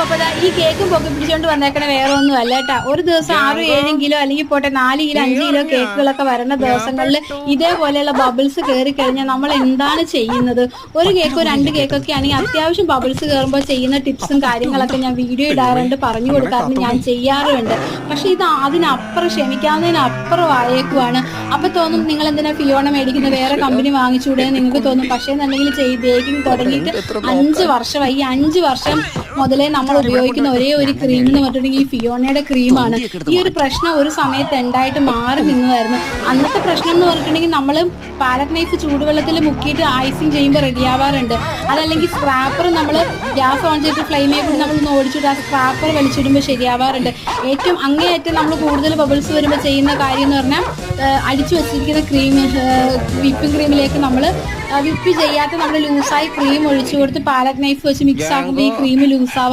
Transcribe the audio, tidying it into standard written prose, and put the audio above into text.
അപ്പൊ ഈ കേക്കും പൊക്കി പിടിച്ചോണ്ട് വന്നേക്കണ വേറെ ഒന്നും അല്ല കേട്ടാ. ഒരു ദിവസം 6-7 കിലോ അല്ലെങ്കിൽ പോട്ടെ 4 കിലോ 5 കിലോ കേക്കുകളൊക്കെ വരുന്ന ദിവസങ്ങളിൽ ഇതേപോലെയുള്ള ബബിൾസ് കയറി കഴിഞ്ഞാൽ നമ്മൾ എന്താണ് ചെയ്യുന്നത്? ഒരു കേക്കോ 2 കേക്കൊക്കെ ആണെങ്കിൽ അത്യാവശ്യം ബബിൾസ് കയറുമ്പോൾ ചെയ്യുന്ന ടിപ്സും കാര്യങ്ങളൊക്കെ ഞാൻ വീഡിയോ ഇടാറുണ്ട്, പറഞ്ഞു കൊടുക്കാറുണ്ട്, ഞാൻ ചെയ്യാറുണ്ട്. പക്ഷെ ഇത് അതിനപ്പുറം ക്ഷമിക്കാവുന്നതിനപ്പുറം ആയേക്കുവാണ്. അപ്പൊ തോന്നും നിങ്ങൾ എന്തിനാ ഫിയോണ മേടിക്കുന്നത്, വേറെ കമ്പനി വാങ്ങിച്ചൂടെ നിങ്ങൾക്ക് തോന്നും. പക്ഷേ എന്നുണ്ടെങ്കിൽ ബേക്കിംഗ് തുടങ്ങിയിട്ട് 5 വർഷമായി. ഈ 5 വർഷം മുതലേ നമ്മൾ ഉപയോഗിക്കുന്ന ഒരേ ഒരു ക്രീം എന്ന് പറഞ്ഞിട്ടുണ്ടെങ്കിൽ ഈ ഫിയോണയുടെ ക്രീമാണ്. ഈ ഒരു പ്രശ്നം ഒരു സമയത്ത് ഉണ്ടായിട്ട് മാറി നിന്നതായിരുന്നു. അന്നത്തെ പ്രശ്നം എന്ന് പറഞ്ഞിട്ടുണ്ടെങ്കിൽ നമ്മൾ പാലറ്റ് നൈഫ് ചൂടുവെള്ളത്തിൽ മുക്കിയിട്ട് ഐസിങ് ചെയ്യുമ്പോൾ റെഡിയാവാറുണ്ട്. അതല്ലെങ്കിൽ സ്ക്രാപ്പർ നമ്മൾ ഗ്യാസ് ഓൺ ചെയ്തിട്ട് ഫ്ലെയിമേ കൂടി നമ്മൾ ഓടിച്ചിട്ട് ആ സ്ക്രാപ്പർ വലിച്ചിടുമ്പോൾ ശരിയാവാറുണ്ട്. ഏറ്റവും അങ്ങേയറ്റം നമ്മൾ കൂടുതൽ ബബിൾസ് വരുമ്പോൾ ചെയ്യുന്ന കാര്യം എന്ന് പറഞ്ഞാൽ അടിച്ചു വെച്ചിരിക്കുന്ന ക്രീം വിപ്പിംഗ് ക്രീമിലേക്ക് നമ്മൾ വിപ്പ് ചെയ്യാത്ത നമ്മൾ ലൂസായി ക്രീം ഒഴിച്ചു കൊടുത്ത് പാലറ്റ് നൈഫ് വെച്ച് മിക്സ് ആക്കുമ്പോൾ ഈ ക്രീം ലൂസാവാ